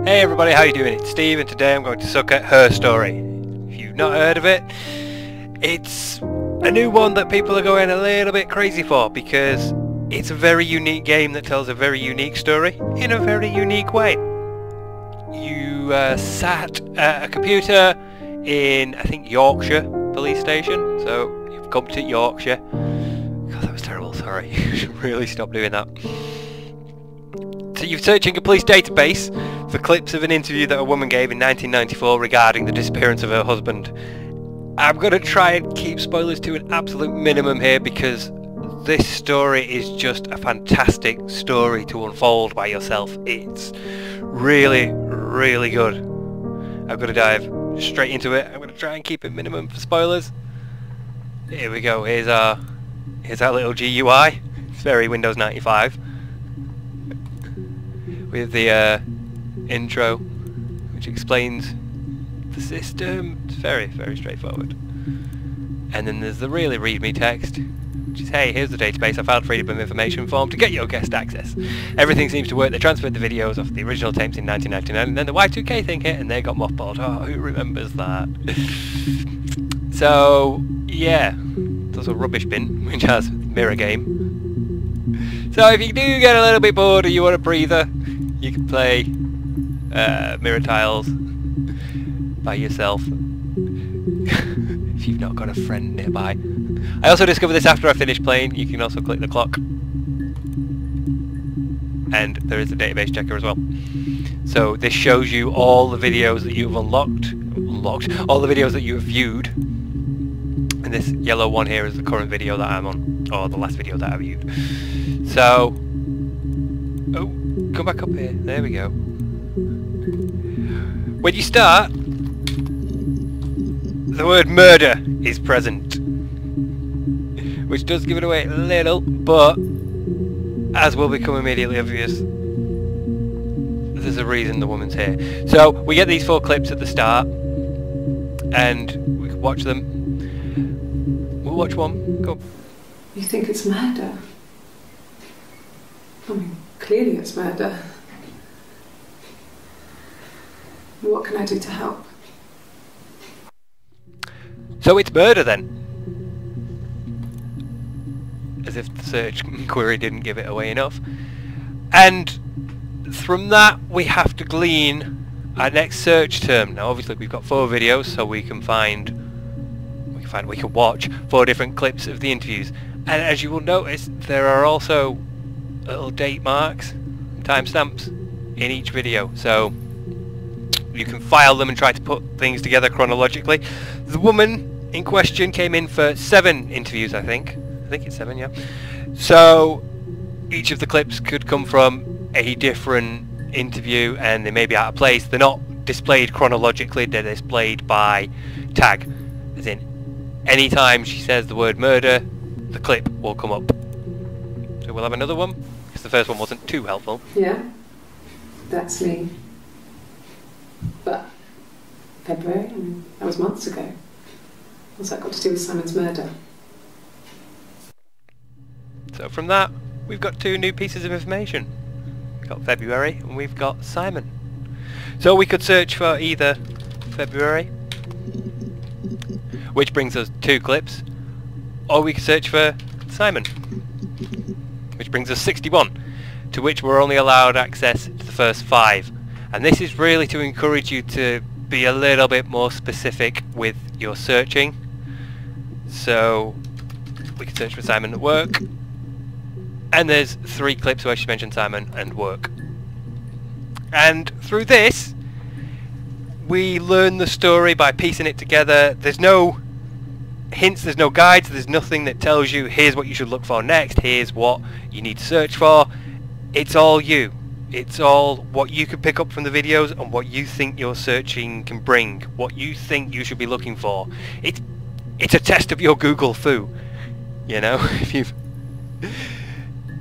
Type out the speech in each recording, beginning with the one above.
Hey everybody, how you doing? It's Steve and today I'm going to suck at Her Story. If you've not heard of it, it's a new one that people are going a little bit crazy for because it's a very unique game that tells a very unique story in a very unique way. You sat at a computer in, I think, Yorkshire police station, so you've come to Yorkshire. God, that was terrible, sorry. You should really stop doing that. So you're searching a police database for clips of an interview that a woman gave in 1994 regarding the disappearance of her husband. I'm going to try and keep spoilers to an absolute minimum here because this story is just a fantastic story to unfold by yourself. It's really, really good. I'm going to dive straight into it. I'm going to try and keep it minimum for spoilers. Here we go. Here's our little GUI. It's very Windows 95. With the intro, which explains the system. It's very, very straightforward. And then there's the really readme text, which is, hey, here's the database. I filed Freedom of Information form to get your guest access. Everything seems to work. They transferred the videos off the original tapes in 1999, and then the Y2K thing hit, and they got mothballed. Oh, who remembers that? So, yeah, there's a rubbish bin, which has mirror game. So if you do get a little bit bored or you want a breather, you can play Mirror Tiles by yourself if you've not got a friend nearby. I also discovered this after I finished playing. You can also click the clock, and there is a database checker as well. So this shows you all the videos that you've unlocked, all the videos that you have viewed, and this yellow one here is the current video that I'm on, or the last video that I viewed. So, oh, come back up here. There we go. When you start, the word murder is present, which does give it away a little, but as will become immediately obvious, there's a reason the woman's here. So we get these 4 clips at the start, and we can watch them. We'll watch one. Go. You think it's murder? I mean, clearly it's murder. What can I do to help? So it's murder then? As if the search query didn't give it away enough. And from that we have to glean our next search term. Now obviously we've got 4 videos, so we can watch 4 different clips of the interviews. And as you will notice, there are also little date marks, timestamps in each video, so you can file them and try to put things together chronologically. The woman in question came in for 7 interviews, I think it's 7, yeah. So each of the clips could come from a different interview, and they may be out of place. They're not displayed chronologically, they're displayed by tag, as in anytime she says the word murder, the clip will come up. So we'll have another one, because the first one wasn't too helpful. Yeah, that's me. But February, I mean, that was months ago. What's that got to do with Simon's murder? So from that, we've got 2 new pieces of information. We've got February and we've got Simon. So we could search for either February, which brings us 2 clips, or we could search for Simon, which brings us 61, to which we're only allowed access to the first 5. And this is really to encourage you to be a little bit more specific with your searching. So we can search for Simon at work, and there's 3 clips where she mentioned Simon and work. And through this, we learn the story by piecing it together. There's no hints, there's no guides, there's nothing that tells you here's what you should look for next, here's what you need to search for. It's all you. It's all what you can pick up from the videos and what you think your searching can bring, what you think you should be looking for. It's a test of your Google foo, you know.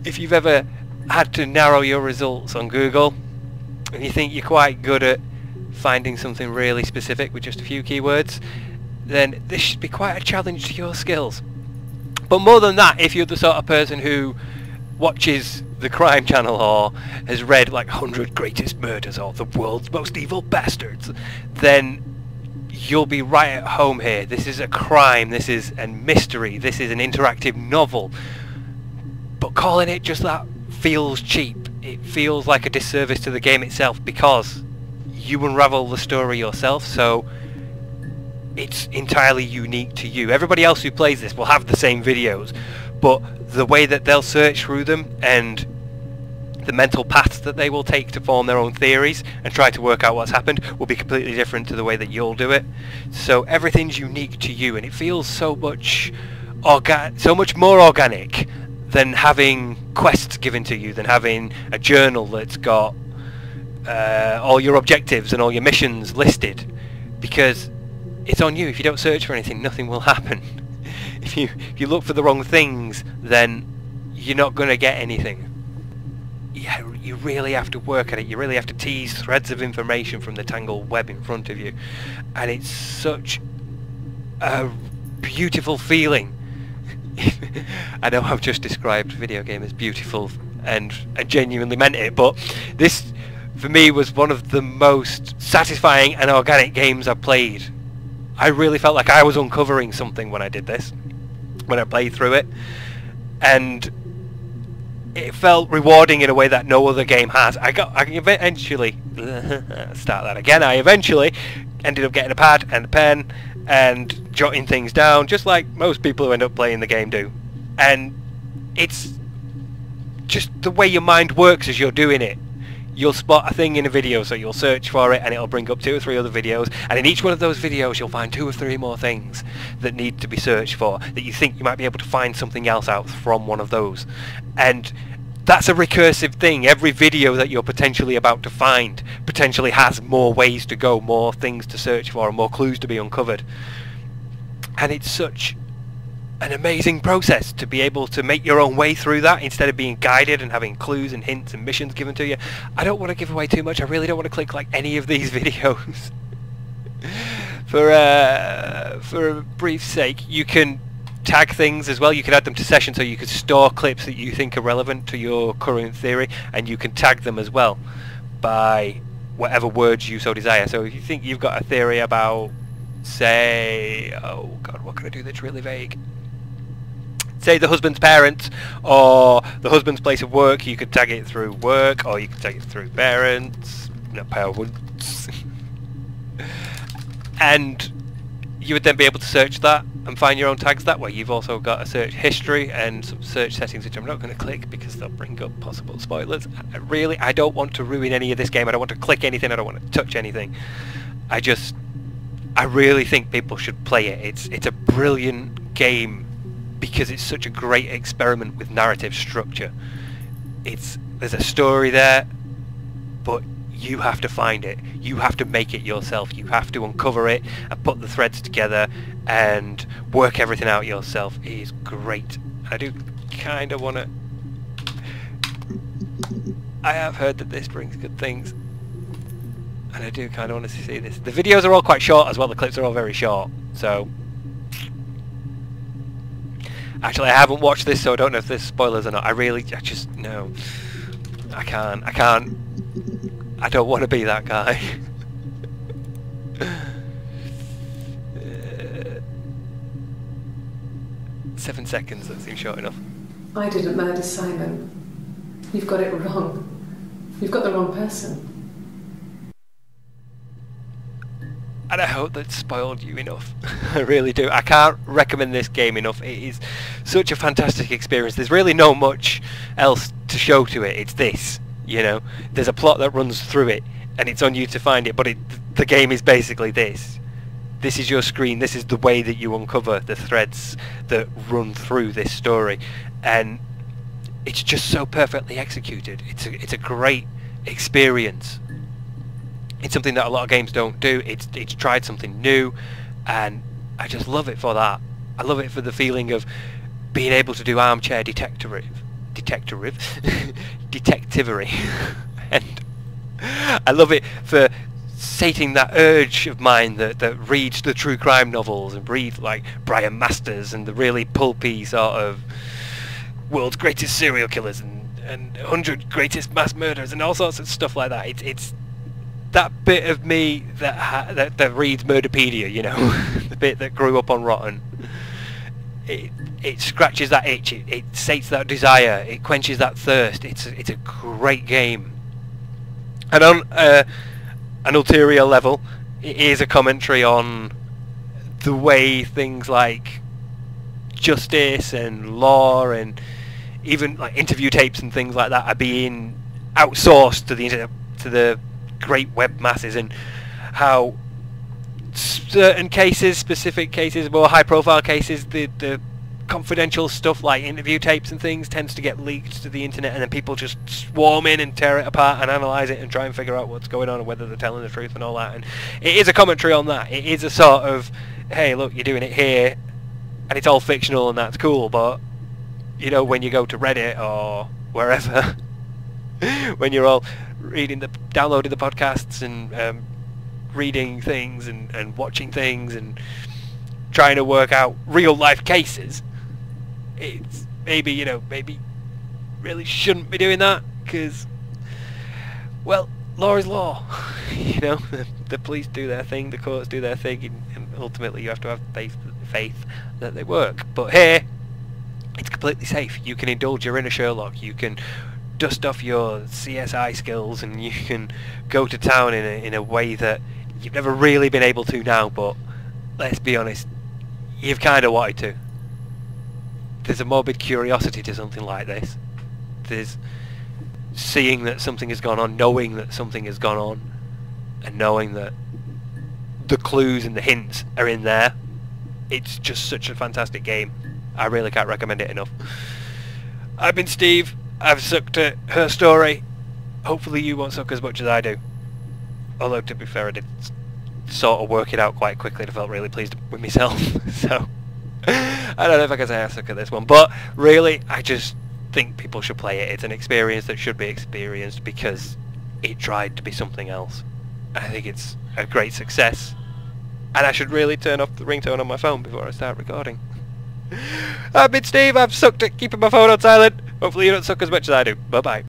If you've ever had to narrow your results on Google and you think you're quite good at finding something really specific with just a few keywords, then this should be quite a challenge to your skills. But more than that, if you're the sort of person who watches the crime channel or has read like 100 Greatest Murders or The World's Most Evil Bastards, then you'll be right at home here. This is a crime, this is a mystery, this is an interactive novel. But calling it just that feels cheap. It feels like a disservice to the game itself, because you unravel the story yourself, so it's entirely unique to you. Everybody else who plays this will have the same videos, but the way that they'll search through them and the mental paths that they will take to form their own theories and try to work out what's happened will be completely different to the way that you'll do it. So everything's unique to you, and it feels so much more organic than having quests given to you, than having a journal that's got all your objectives and all your missions listed, because it's on you. If you don't search for anything, nothing will happen. If you look for the wrong things, then you're not going to get anything. Yeah, you really have to work at it. You really have to tease threads of information from the tangled web in front of you, and it's such a beautiful feeling. I know I've just described video game as beautiful, and I genuinely meant it, but this for me was one of the most satisfying and organic games I've played. I really felt like I was uncovering something when I did this, when I played through it, and it felt rewarding in a way that no other game has. I eventually start that again. I eventually ended up getting a pad and a pen and jotting things down, just like most people who end up playing the game do. And it's just the way your mind works as you're doing it. You'll spot a thing in a video, so you'll search for it and it'll bring up 2 or 3 other videos, and in each one of those videos you'll find 2 or 3 more things that need to be searched for, that you think you might be able to find something else out from one of those. And that's a recursive thing. Every video that you're potentially about to find potentially has more ways to go, more things to search for, and more clues to be uncovered. And it's such an amazing process to be able to make your own way through that instead of being guided and having clues and hints and missions given to you. I don't want to give away too much. I really don't want to click like any of these videos. For a brief sake, you can tag things as well. You can add them to sessions, so you can store clips that you think are relevant to your current theory, and you can tag them as well by whatever words you so desire. So if you think you've got a theory about, say, oh god, what can I do that's really vague? Say the husband's parents or the husband's place of work, you could tag it through work, or you could tag it through parents, not parents. And you would then be able to search that and find your own tags that way. You've also got a search history and some search settings, which I'm not going to click because they'll bring up possible spoilers. Really, I don't want to ruin any of this game. I don't want to click anything. I don't want to touch anything. I really think people should play it. It's a brilliant game because it's such a great experiment with narrative structure. There's a story there, but you have to find it. You have to make it yourself. You have to uncover it and put the threads together and work everything out yourself. It is great. I do kind of want to... I have heard that this brings good things, and I do kind of want to see this. The videos are all quite short as well. The clips are all very short, so... Actually, I haven't watched this, so I don't know if there's spoilers or not. I just... No. I can't. I don't want to be that guy. 7 seconds, that seems short enough. I didn't murder Simon. You've got it wrong. You've got the wrong person. And I hope that spoiled you enough. I really do. I can't recommend this game enough. It is such a fantastic experience. There's really no much else to show to it. It's this, you know. There's a plot that runs through it, and it's on you to find it, but the game is basically this. This is your screen. This is the way that you uncover the threads that run through this story, and it's just so perfectly executed. It's a great experience. It's something that a lot of games don't do. It's tried something new, and I just love it for that. I love it for the feeling of being able to do armchair detectivery, and I love it for sating that urge of mine that reads the true crime novels and read like Brian Masters and the really pulpy sort of world's greatest serial killers and 100 greatest mass murderers and all sorts of stuff like that. It's that bit of me that reads Murderpedia, you know, the bit that grew up on Rotten. It scratches that itch. It sates that desire. It quenches that thirst. It's a great game. And on an ulterior level, it is a commentary on the way things like justice and law and even like interview tapes and things like that are being outsourced to the internet, to the great web masses, and how certain cases, specific cases, more high profile cases, the confidential stuff like interview tapes and things tends to get leaked to the internet, and then people just swarm in and tear it apart and analyse it and try and figure out what's going on and whether they're telling the truth and all that. And it is a commentary on that. It is a sort of, hey, look, you're doing it here and it's all fictional and that's cool, but you know, when you go to Reddit or wherever, when you're all downloading the podcasts and reading things and watching things and trying to work out real life cases, it's maybe, you know, maybe really shouldn't be doing that, because, well, law is law. You know, the police do their thing, the courts do their thing, and ultimately you have to have faith that they work. But here, it's completely safe. You can indulge your inner Sherlock, you can dust off your CSI skills, and you can go to town in a way that you've never really been able to now, but let's be honest, you've kind of wanted to. There's a morbid curiosity to something like this. There's seeing that something has gone on, knowing that something has gone on, and knowing that the clues and the hints are in there. It's just such a fantastic game. I really can't recommend it enough. I've been Steve. I've sucked at Her Story. Hopefully you won't suck as much as I do. Although, to be fair, I did sort of work it out quite quickly and I felt really pleased with myself. So, I don't know if I can say I suck at this one. But, really, I just think people should play it. It's an experience that should be experienced because it tried to be something else. I think it's a great success. And I should really turn off the ringtone on my phone before I start recording. I've been Steve. I've sucked at keeping my phone on silent. Hopefully you don't suck as much as I do. Bye-bye.